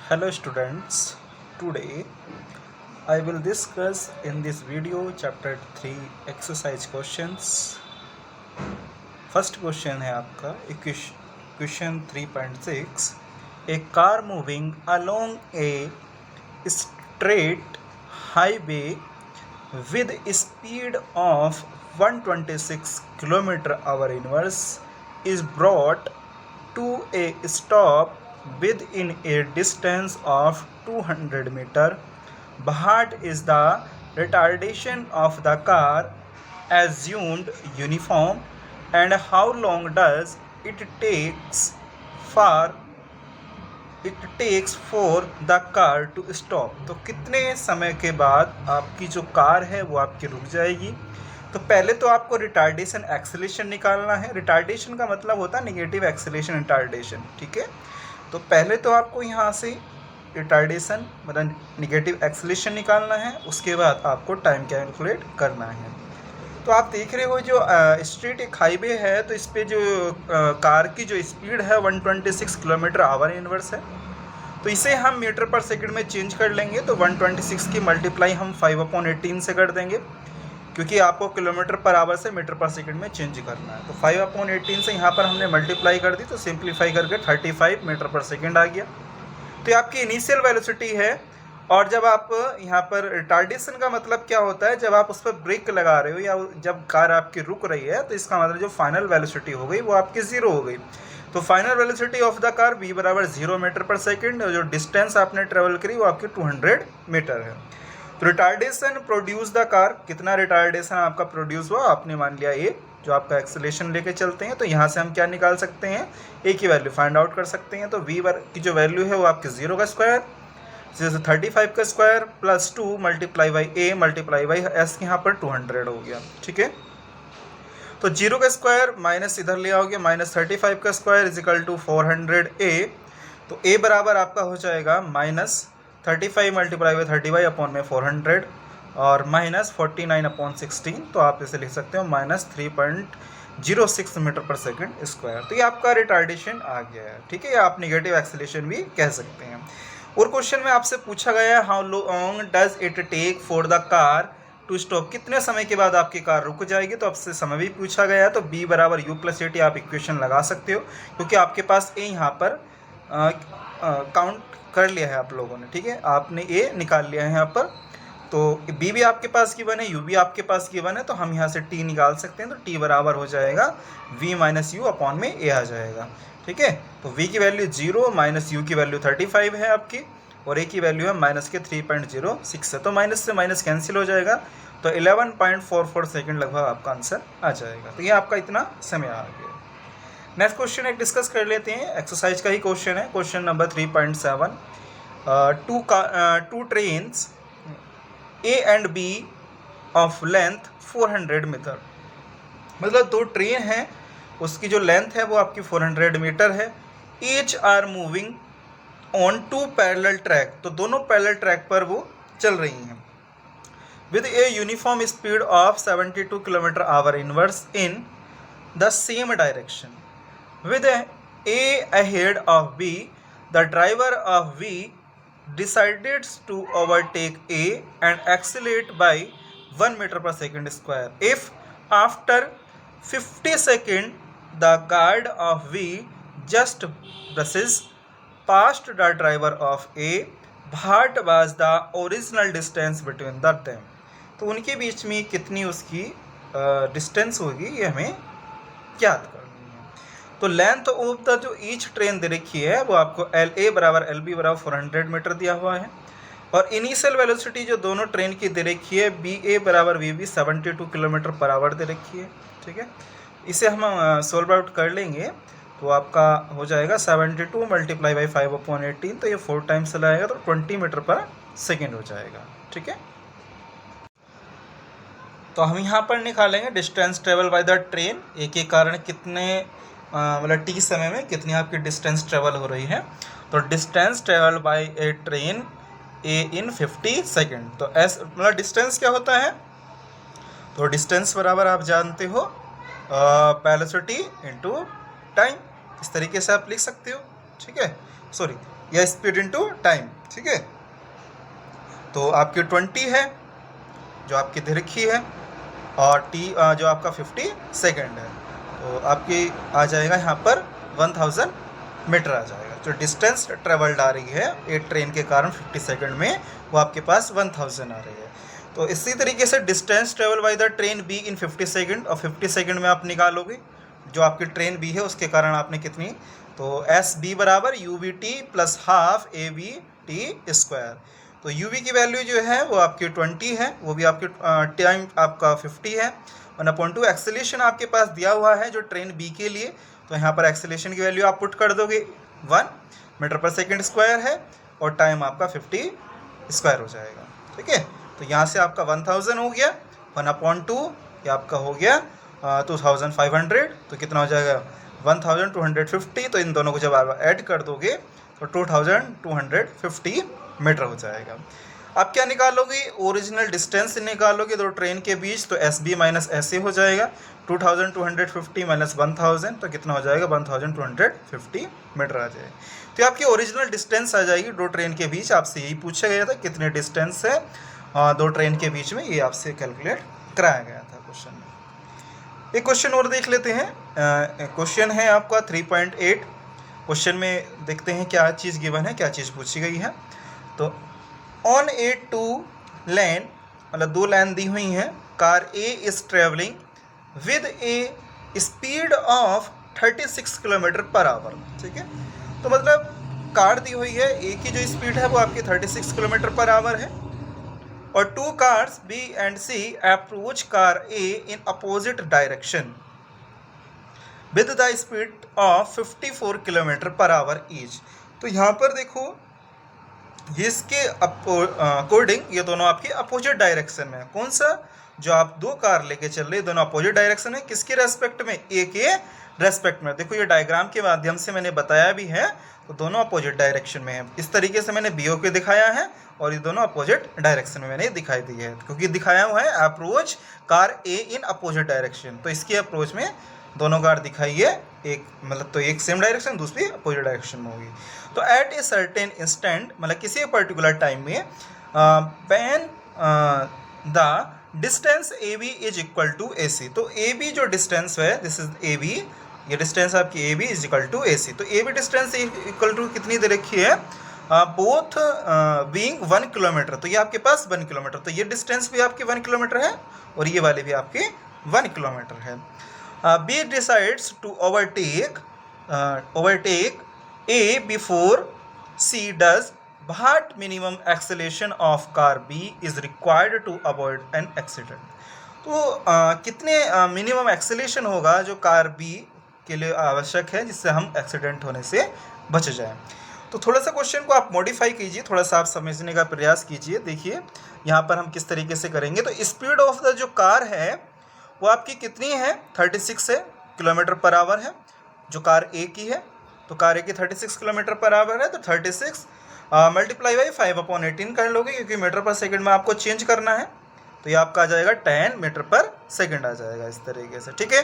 Hello students, today I will discuss in this video chapter 3 exercise questions. First question है आपका question 3.6. A car moving along a straight highway with a speed of 126 km/h inverse is brought to a stop within a distance of 200 meter. What is the retardation of the car assumed uniform and how long does it takes for the car to stop? तो कितने समय के बाद आपकी जो car है वो आपकी रुक जाएगी। तो पहले तो आपको रिटार्डेशन एक्सेलेरेशन निकालना है। रिटार्डेशन का मतलब होता है नेगेटिव एक्सेलेरेशन रिटार्डेशन, ठीक है। तो पहले तो आपको यहाँ से रिटार्डेशन मतलब नेगेटिव एक्सेलेरेशन निकालना है, उसके बाद आपको टाइम कैलकुलेट करना है। तो आप देख रहे हो जो स्ट्रीट एक हाईवे है, तो इस पर जो कार की जो स्पीड है 126 km/h इनवर्स है। तो इसे हम मीटर पर सेकंड में चेंज कर लेंगे। तो 126 की मल्टीप्लाई हम 5/18 से कर देंगे, क्योंकि आपको किलोमीटर पर आवर से मीटर पर सेकंड में चेंज करना है। तो 5/18 से यहाँ पर हमने मल्टीप्लाई कर दी, तो सिंप्लीफाई करके 35 मीटर पर सेकंड आ गया। तो ये आपकी इनिशियल वेलोसिटी है। और जब आप यहाँ पर रिटार्डेशन का मतलब क्या होता है, जब आप उस पर ब्रेक लगा रहे हो या जब कार आपकी रुक रही है, तो इसका मतलब जो फाइनल वेलोसिटी हो गई वो आपकी 0 हो गई। तो final velocity of the car v = 0 metre पर सेकेंड, और जो डिस्टेंस आपने ट्रेवल करी वो आपकी 200 मीटर है। तो रिटार्डेशन प्रोड्यूस द कार, कितना रिटार्डेशन आपका प्रोड्यूस हुआ, आपने मान लिया ए, जो आपका एक्सेलेरेशन लेके चलते हैं। तो यहाँ से हम क्या निकाल सकते हैं, ए की वैल्यू फाइंड आउट कर सकते हैं। तो वी की जो वैल्यू है वो आपकी 0 का स्क्वायर, जैसे 35 का square plus 2 multiply by A multiply by S, यहाँ पर 200 हो गया, ठीक है। तो 0 का स्क्वायर माइनस इधर ले आओगे, -35 का स्क्वायर इजिकल टू 400 ए। तो ए बराबर आपका हो जाएगा -35 मल्टीप्लाई बाई 30/400 और -49/16। तो आप इसे लिख सकते हो -3.06 मीटर पर सेकंड स्क्वायर। तो ये आपका रिटार्डेशन आ गया है, ठीक है। आप नेगेटिव एक्सेलेरेशन भी कह सकते हैं। और क्वेश्चन में आपसे पूछा गया है how long does it take for the car to stop, कितने समय के बाद आपकी कार रुक जाएगी। तो आपसे समय भी पूछा गया है। तो b = u + at आप इक्वेशन लगा सकते हो, क्योंकि आपके पास a यहाँ पर काउंट कर लिया है आप लोगों ने, ठीक है। आपने a निकाल लिया है यहाँ पर। तो b भी आपके पास गिवन है, u भी आपके पास गिवन है। तो हम यहाँ से t निकाल सकते हैं। तो t बराबर हो जाएगा v - u में a आ जाएगा, ठीक है। तो v की वैल्यू 0 माइनस u की वैल्यू 35 है आपकी, और a की वैल्यू है -3.06 है। तो माइनस से माइनस कैंसिल हो जाएगा। तो 11.44 सेकंड लगभग आपका आंसर आ जाएगा। तो ये आपका इतना समय आ गया। नेक्स्ट क्वेश्चन एक डिस्कस कर लेते हैं, एक्सरसाइज का ही क्वेश्चन है। Question number 3.7, two trains A and B of length 400 metre, मतलब दो ट्रेन है, उसकी जो लेंथ है वो आपकी 400 मीटर है। Each are moving on 2 parallel track, तो दोनों पैरेलल ट्रैक पर वो चल रही हैं। With a uniform speed of 72 km/h inverse in the same direction, with A ahead of B, the driver of V decided to overtake A and accelerate by 1 meter per second square. If after 50 seconds the guard of V just brushes past the driver of A, what was the original distance between them? तो उनके बीच में कितनी उसकी distance होगी, ये हमें ज्ञात करनी है। तो लेंथ ऑफ द जो ईच ट्रेन दे रखी है वो आपको LA = LB = 400 मीटर दिया हुआ है। और इनिशियल वेलोसिटी जो दोनों ट्रेन की दे रखी है BA = VB 72 km/h दे रखी है, ठीक है। इसे हम सोल्व आउट कर लेंगे। तो आपका हो जाएगा 72 मल्टीप्लाई बाई 5/18, तो ये 4 टाइम्स चलाएगा, तो 20 मीटर पर सेकेंड हो जाएगा, ठीक है। तो हम यहाँ पर निकालेंगे distance travel by the train, A के कारण कितने मतलब टी समय में कितनी आपकी डिस्टेंस ट्रेवल हो रही है। तो डिस्टेंस ट्रेवल बाय ए ट्रेन ए इन 50 सेकेंड। तो एस मतलब डिस्टेंस क्या होता है, तो डिस्टेंस बराबर आप जानते हो वेलोसिटी इनटू टाइम, इस तरीके से आप लिख सकते हो, ठीक है। सॉरी, या स्पीड इनटू टाइम, ठीक है। तो आपकी 20 है जो आपकी दे रखी है, और टी जो आपका 50 सेकेंड है, तो आपकी आ जाएगा यहाँ पर 1000 मीटर आ जाएगा। जो डिस्टेंस ट्रेवल्ड आ रही है एक ट्रेन के कारण 50 सेकेंड में, वो आपके पास 1000 आ रही है। तो इसी तरीके से distance travel by the train be in 50 second, और 50 सेकेंड में आप निकालोगे जो आपकी ट्रेन बी है उसके कारण आपने कितनी, तो एस बी बराबर you we T plus half A V T square. तो यू वी की वैल्यू जो है वो आपकी 20 है, वो भी आपकी टाइम आपका 50 है। 1/2 एक्सेलेरेशन आपके पास दिया हुआ है जो ट्रेन बी के लिए, तो यहाँ पर एक्सेलेरेशन की वैल्यू आप पुट कर दोगे 1 मीटर पर सेकेंड स्क्वायर है, और टाइम आपका 50 स्क्वायर हो जाएगा, ठीक है। तो यहाँ से आपका 1000 हो गया, 1/2 ये आपका हो गया 2500, तो कितना हो जाएगा 1250। तो इन दोनों को जब आप ऐड कर दोगे तो 2250 मीटर हो जाएगा। आप क्या निकालोगे, ओरिजिनल डिस्टेंस निकालोगे दो ट्रेन के बीच, तो S B minus S A हो जाएगा, 2250 माइनस 1000, तो कितना हो जाएगा 1250 मीटर आ जाएगा। तो आपकी ओरिजिनल डिस्टेंस आ जाएगी दो ट्रेन के बीच। आपसे यही पूछा गया था कितने डिस्टेंस है दो ट्रेन के बीच में, ये आपसे कैलकुलेट कराया गया था क्वेश्चन में। एक क्वेश्चन और देख लेते हैं। क्वेश्चन है आपका 3.8। क्वेश्चन में देखते हैं क्या चीज़ गिवन है, क्या चीज़ पूछी गई है। तो ऑन ए टू लेन, मतलब दो लाइन दी हुई हैं, car A is travelling with a speed of 36 kilometre per our, ठीक है। तो मतलब कार दी हुई है, ए की जो स्पीड है वो आपकी 36 किलोमीटर पर आवर है, और two cars B and C approach car A in opposite direction with the speed of 54 kilometre per hour each. तो यहाँ पर देखो ये इसके अकॉर्डिंग ये दोनों आपके अपोजिट डायरेक्शन में है। कौन सा, जो आप दो कार लेके चल रहे दोनों अपोजिट डायरेक्शन में, किसके रेस्पेक्ट में, ए के रेस्पेक्ट में। देखो ये डायग्राम के माध्यम से मैंने बताया भी है, तो दोनों अपोजिट डायरेक्शन में है। इस तरीके से मैंने बी ओ के दिखाया है, और ये दोनों अपोजिट डायरेक्शन में मैंने दिखाई दी है, क्योंकि दिखाया हुआ है approach car A in opposite direction. तो इसकी अप्रोच में दोनों कार दिखाई है, एक मतलब तो एक सेम डायरेक्शन, दूसरी अपोजिट डायरेक्शन में होगी। तो एट ए सर्टेन इंस्टेंट, मतलब किसी पर्टिकुलर टाइम में, when the distance A B is equal to A C. तो ए बी जो डिस्टेंस है, दिस इज ए बी, ये डिस्टेंस आपकी A B is equal to A C. तो A B distance equal to कितनी दे रखी है, बोथ बीइंग 1 किलोमीटर। तो ये आपके पास 1 किलोमीटर, तो ये डिस्टेंस भी आपकी 1 किलोमीटर है, और ये वाली भी आपकी 1 किलोमीटर है। B decides to overtake A before C does, what minimum acceleration of car B is required to avoid an accident। तो कितने मिनिमम एक्सेलेरेशन होगा जो कार बी के लिए आवश्यक है, जिससे हम एक्सीडेंट होने से बच जाएं। तो थोड़ा सा क्वेश्चन को आप मॉडिफाई कीजिए, थोड़ा सा आप समझने का प्रयास कीजिए। देखिए यहाँ पर हम किस तरीके से करेंगे। तो स्पीड ऑफ द जो कार है वो आपकी कितनी है, 36 है किलोमीटर पर आवर है, जो कार ए की है। तो कार ए की 36 किलोमीटर पर आवर है, तो 36 मल्टीप्लाई बाई 5/18 कर लोगे, क्योंकि मीटर पर सेकंड में आपको चेंज करना है। तो ये आपका आ जाएगा 10 मीटर पर सेकंड आ जाएगा इस तरीके से, ठीक है।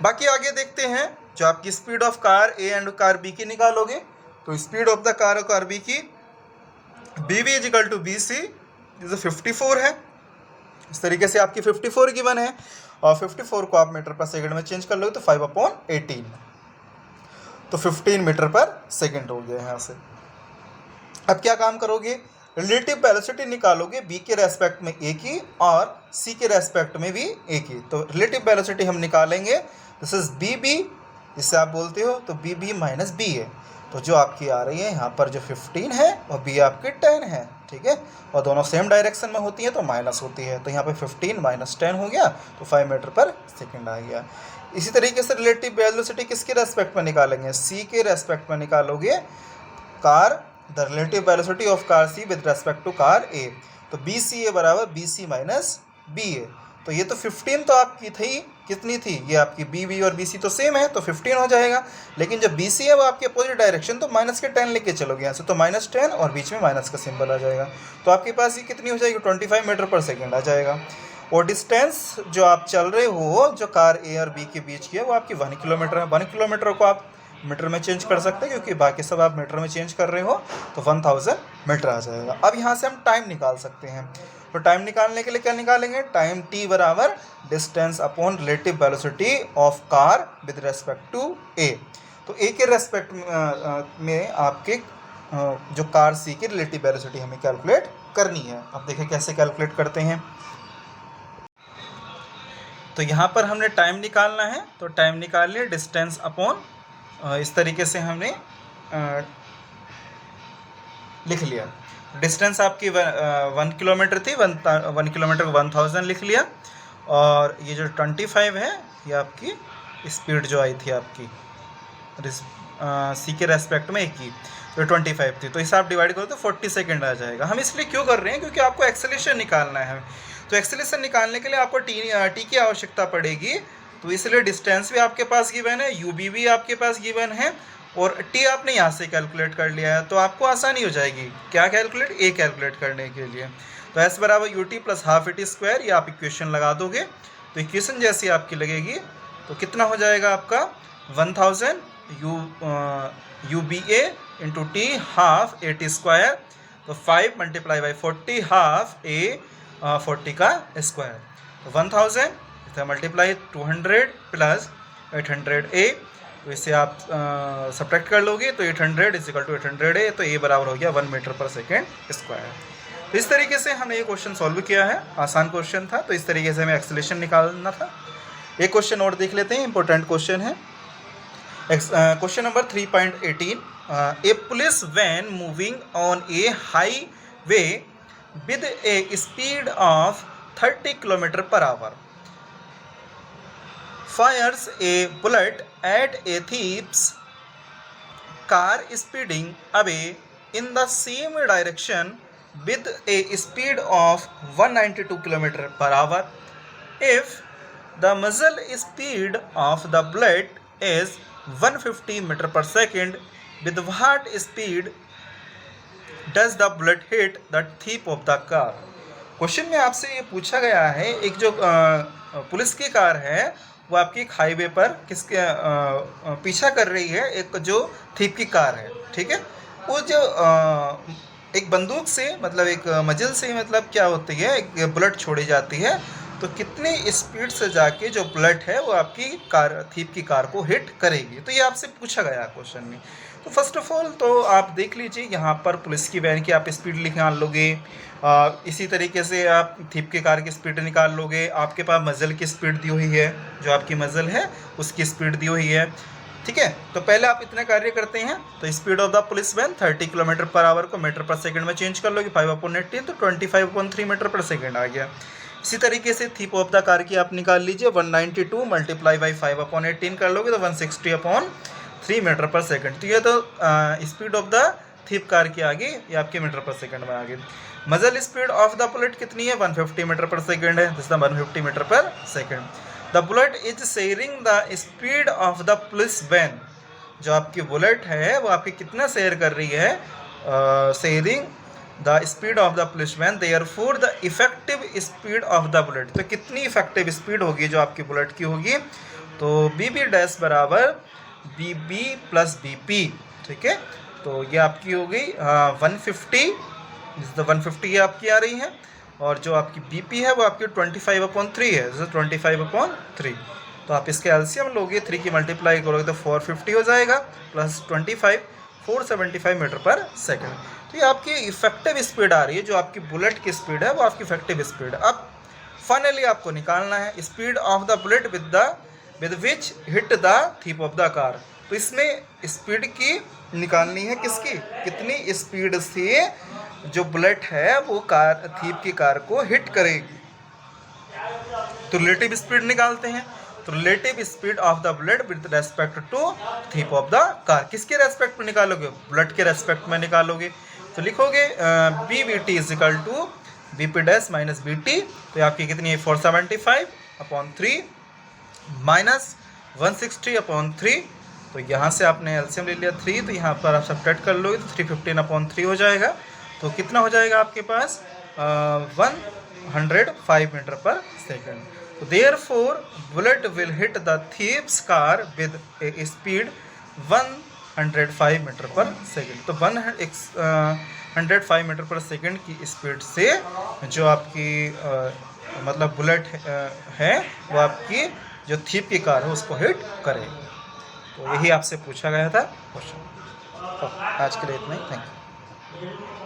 बाकी आगे देखते हैं, जो आपकी speed of car A and car B की निकालोगे, तो स्पीड ऑफ द कार और कार बी की B B is equal to B C, जो 54 है। इस तरीके से आपकी 54 गिवन है, और 54 को आप मीटर पर सेकंड में चेंज कर लोगे तो 5/18, तो 15 मीटर पर सेकंड हो गया यहाँ से। अब क्या काम करोगे, रिलेटिव वेलोसिटी निकालोगे बी के रेस्पेक्ट में ए की और सी के रेस्पेक्ट में भी ए की। तो रिलेटिव वेलोसिटी हम निकालेंगे, दिस इज बी बी, जिससे आप बोलते हो तो बी बी माइनस बी है। तो जो आपकी आ रही है यहाँ पर जो 15 है और बी आपकी 10 है, ठीक है, और दोनों सेम डायरेक्शन में होती है तो माइनस होती है। तो यहाँ पे 15 माइनस 10 हो गया, तो 5 मीटर पर सेकंड आ गया। इसी तरीके से रिलेटिव वेलोसिटी किसके रेस्पेक्ट में निकालेंगे, सी के रेस्पेक्ट में निकालोगे car, the relative velocity of car C with respect to car A. तो बी सी ए बराबर B C minus B A. तो ये तो 15 तो आपकी थी, कितनी थी, ये आपकी बी बी और बी सी तो सेम है, तो 15 हो जाएगा। लेकिन जब बी सी है वो आपके अपोजिट डायरेक्शन, तो माइनस के 10 लेके चलोगे यहाँ से, तो -10 और बीच में माइनस का सिंबल आ जाएगा। तो आपके पास ये कितनी हो जाएगी, 25 मीटर पर सेकेंड आ जाएगा। और डिस्टेंस जो आप चल रहे हो, जो कार ए और बी के बीच की है, वो आपकी 1 किलोमीटर है। 1 किलोमीटर को आप मीटर में चेंज कर सकते हैं, क्योंकि बाकी सब आप मीटर में चेंज कर रहे हो, तो 1000 मीटर आ जाएगा। अब यहाँ से हम टाइम निकाल सकते हैं। तो टाइम निकालने के लिए क्या निकालेंगे? टाइम t बराबर distance upon relative velocity of car with respect to a। तो a के रेस्पेक्ट में आपके जो कार c की रिलेटिव वेलोसिटी हमें कैलकुलेट करनी है। अब देखें कैसे कैलकुलेट करते हैं। तो यहाँ पर हमने टाइम निकालना है, तो टाइम निकाल लिया डिस्टेंस अपॉन, इस तरीके से हमने लिख लिया। डिस्टेंस आपकी 1 किलोमीटर थी, 1 किलोमीटर को 1000 लिख लिया, और ये जो 25 है ये आपकी स्पीड जो आई थी आपकी सी के रेस्पेक्ट में एक की, तो 25 थी, तो इसे आप डिवाइड करो तो 40 सेकेंड आ जाएगा। हम इसलिए क्यों कर रहे हैं? क्योंकि आपको एक्सेलेरेशन निकालना है। तो एक्सेलेरेशन निकालने के लिए आपको टी की आवश्यकता पड़ेगी, तो इसलिए डिस्टेंस भी आपके पास गिवन है, यूबी भी आपके पास गिवन है, और टी आपने यहाँ से कैलकुलेट कर लिया है, तो आपको आसानी हो जाएगी क्या कैलकुलेट? ए कैलकुलेट करने के लिए। तो एस बराबर U T plus half A T square, ये आप इक्वेशन लगा दोगे, तो इक्वेशन जैसी आपकी लगेगी तो कितना हो जाएगा आपका 1000 U B A into T half A T square, तो 5 मल्टीप्लाई बाई 40 हाफ ए 40 का स्क्वायर, तो 1000 मल्टीप्लाई 200 प्लस 800 ए, तो इसे आप सब्ट्रैक्ट कर लोगे तो 800 इज इक्वल टू 800 ए, तो ए बराबर हो गया 1 मीटर पर सेकेंड स्क्वायर। तो इस तरीके से हमने ये क्वेश्चन सॉल्व किया है, आसान क्वेश्चन था। तो इस तरीके से हमें एक्सेलेरेशन निकालना था। एक क्वेश्चन और देख लेते हैं, इंपॉर्टेंट क्वेश्चन है। Question number 3.18, a police van moving on a highway with a speed of 30 km per hour fires a bullet at a thief's car speeding away in the same direction with a speed of 192 km per hour. If the muzzle speed of the bullet is 150 meter per second, with what speed does the bullet hit the thief of the car. Question में आपसे ये पूछा गया है, एक जो police की car है वो आपकी एक हाईवे पर किसके पीछा कर रही है, एक जो थीप की कार है, ठीक है। वो जो एक बंदूक से मतलब एक मजिल से मतलब क्या होती है, एक बुलेट छोड़ी जाती है, तो कितनी स्पीड से जाके जो बुलेट है वो आपकी कार थीप की कार को हिट करेगी। तो ये आपसे पूछा गया क्वेश्चन में। तो फर्स्ट ऑफ ऑल तो आप देख लीजिए, यहाँ पर पुलिस की वैन की आप स्पीड निकाल लोगे, इसी तरीके से आप थीप की कार की स्पीड निकाल लोगे। आपके पास मजल की स्पीड दी हुई है, जो आपकी मजल है उसकी स्पीड दी हुई है, ठीक है। तो पहले आप इतना कार्य करते हैं, तो speed of the police van 30 kilometre per hour को मीटर पर सेकंड में चेंज कर लोगे, 5/18, तो 25/3 मीटर पर सेकंड आ गया। इसी तरीके से थीप ऑफ द कार की आप निकाल लीजिए, 192 मल्टीप्लाई बाई 5/18 कर लोगे तो 160/3 मीटर पर सेकंड। तो ये तो speed of the thief car की आ गई, ये आपके मीटर पर सेकंड में आ गई। मजल स्पीड ऑफ द बुलेट कितनी है? 150 मीटर पर सेकंड है, this 150 metre per second. The bullet is sharing the speed of the police van, जो आपकी बुलेट है वो आपकी कितना शेयर कर रही है? Sharing the speed of the police van, therefore the effective speed of the bullet, तो कितनी इफेक्टिव स्पीड होगी जो आपकी बुलेट की होगी? तो बी बी डैश बराबर B B plus B P, ठीक है। तो ये आपकी हो गई 150, 150 आपकी आ रही है, और जो आपकी बी पी है वो आपकी 25/3 है, जैसे 25/3। तो आप इसके एलसीएम लोगे, 3 की मल्टीप्लाई करोगे तो 450 हो जाएगा, प्लस 25, 475 मीटर पर सेकेंड। तो ये आपकी इफेक्टिव स्पीड आ रही है, जो आपकी बुलेट की स्पीड है वो आपकी इफेक्टिव स्पीड। अब फाइनली आपको निकालना है speed of the bullet with which hit the thief of the car. तो इसमें स्पीड की निकालनी है किसकी, कितनी स्पीड से जो बुलेट है वो कार थीप की कार को हिट करेगी। तो रिलेटिव स्पीड निकालते हैं, तो relative speed of the bullet with respect to thief of the car, किसके रेस्पेक्ट में निकालोगे? बुलेट के रेस्पेक्ट में निकालोगे। तो लिखोगे B V T is equal to B P dash minus B T, तो आपकी कितनी है? 475/3 माइनस 160/3, तो यहाँ से आपने एलसीएम ले लिया 3, तो यहाँ पर आप सब्ट्रैक्ट कर लोगे तो 315/3 हो जाएगा। तो कितना हो जाएगा आपके पास? 105 मीटर पर सेकेंड। तो therefore bullet will hit the thief's car with a speed 105 metre per second. तो 105 मीटर पर सेकंड की स्पीड से जो आपकी मतलब बुलेट है वो आपकी जो थीप की कार है उसको हिट करे। तो यही आपसे पूछा गया था क्वेश्चन। आज के लिए इतना ही, थैंक यू।